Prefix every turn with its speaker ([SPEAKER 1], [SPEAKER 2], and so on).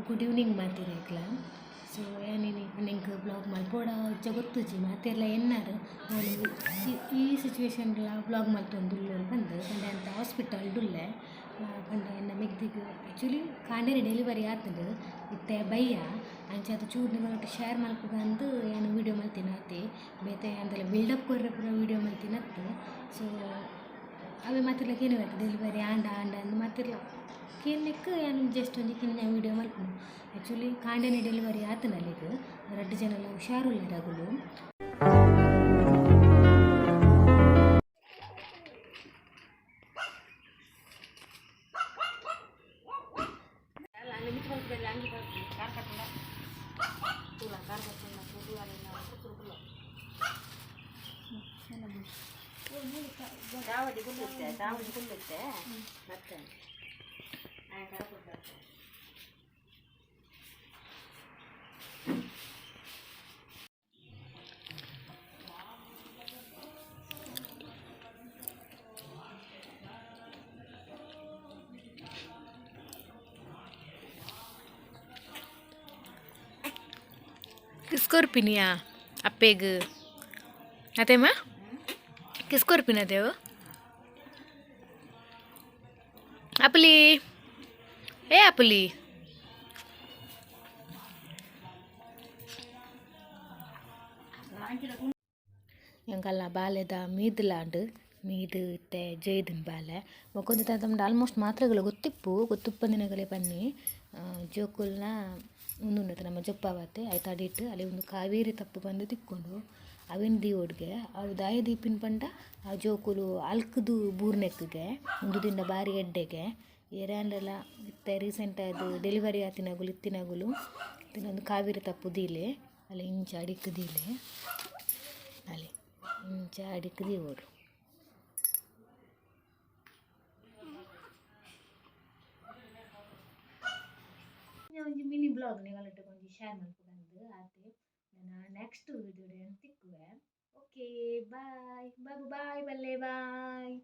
[SPEAKER 1] Good evening ಮಾತಿರೇಕ್ಲ. So ಏನೇನು ನಿಂಗೆ blog ಮಲ್ಪೋಡ ಗೊತ್ತುಜಿ ಮಾತೆಲ್ಲ ಎನ್ನಾರು ನಾನು ಈ ಸಿಚುವೇಶನ್ಲ ಬ್ಲಾಗ್ ಮಲ್ತೊಂದುಲ್ಲು ಬಂದು ಪಂಡೆ ಅಂತ ಹಾಸ್ಪಿಟಲ್ಡುಲ್ಲೆ ಪಂಡ ಎನ್ನ ಮೆಗ್ದಿಗೆ ಆ್ಯಕ್ಚುಲಿ ಕಾಂಡೇರಿ ಡೆಲಿವರಿ ಆತಂಡು ಇತ್ತೆ ಬಯ್ಯ ಅಂಚೆ ಅದು ಚೂರು ನಿಮ್ಮೊಟ್ಟಿಗೆ ಶೇರ್ ಮಲ್ಪುಗ ಅಂದು ಏನು ವೀಡಿಯೋ ಮಲ್ತಿನ ಆತೆ ಬೇತೆ ಅಂದೆಲ್ಲ ಬಿಲ್ಡಪ್ ಕೊರ್ರೆ ಪೂರ ವೀಡಿಯೋ ಮಲ್ತಿನತ್ತು. ಸೊ ಅವೇ ಮಾತಿರ್ಲ ಕೇಳಿ ಡೆಲಿವರಿ ಆಂಡ ಅಂದು ಮಾತಿರ್ಲ ಕೇಳಲಿಕ್ಕೆ ಏನು ಜಸ್ಟ್ ಒಂದು ಕಿನ್ನ ವೀಡಿಯೋ ಮಲ್ಪನು. ಆ್ಯಕ್ಚುಲಿ ಕಾಂಡೇನಿ ಡೆಲಿವರಿ ಆತನಲ್ಲಿಗೆ 2 ಜನ ಹುಷಾರುಳ್ಳದಾಗಲು ಮತ್ತೆ किसकोर्पिनिया अप्पेग अतेमा किसकोर्पिना देव अपली ए अपली ಎಂಕಲ್ನ ಬಾಲೆದ ಮೀದ್ಲಾಂಡ್ ಮೀದು ಇತ್ತೆ ಜೈದಿನ ಬಾಲೆ ಮೊಕೊಂದು ತಂದು ಆಲ್ಮೋಸ್ಟ್ ಮಾತ್ರೆಗಳು ಗೊತ್ತಿಪ್ಪಂದಿನಗಳೇ ಬನ್ನಿ ಜೋಕುಲ್ನ ಉಂದುಂಡತೆ ನಮ್ಮ ಜೊಪ್ಪಾವತ್ತೆ ಆಯ್ತು ಅಡಿಟ್ಟು ಅಲ್ಲಿ ಒಂದು ಕಾವೇರಿ ತಪ್ಪು ಬಂದು ತಿಕ್ಕೊಂಡು ಅವೇನು ದೀವೊಡ್ಗೆ ಅವು ದಾಯ ದೀಪಿನ ಪಂಡ ಆ ಜೋಕುಲು ಅಲ್ಕದು ಬೂರ್ನೆಕ್ಗೆ ಒಂದು ದಿಂಡ ಬಾರಿ ಎಡ್ಡೆಗೆ ಏರ್ಯಾಂಡೆಲ್ಲ ಇತ್ತೆ ರೀಸೆಂಟ್ ಅದು ಡೆಲಿವರಿ ಆತಿನಾಗುಲು ಇತ್ತಿನಾಗುಲು ಒಂದು ಕಾವೇರಿ ತಪ್ಪು ದೀಲೆ ಅಲ್ಲಿ ಇಂಚ ಅಡಿಕ್ ದೀಲೆ ಅಲ್ಲಿ ಇಂಚ ಅಡಿಕ್ ದೀವೋಡು ಒಂದು ಮಿನಿ ಬ್ಲಾಗ್ ನಿಗಳಟ್ಟು ಕೊಂಚ ಶೇರ್ ಮಾಡ್ಕೊಂಡು ಆತೆ ನಾನು ನೆಕ್ಸ್ಟ್ ವಿಡಿಯೋ ತಿಕ್ಕುವೆ. ಓಕೆ ಬಾಯ್ ಬಾಯ್ ಬಾಯ್ ಬಲ್ಲೆ ಬಾಯ್.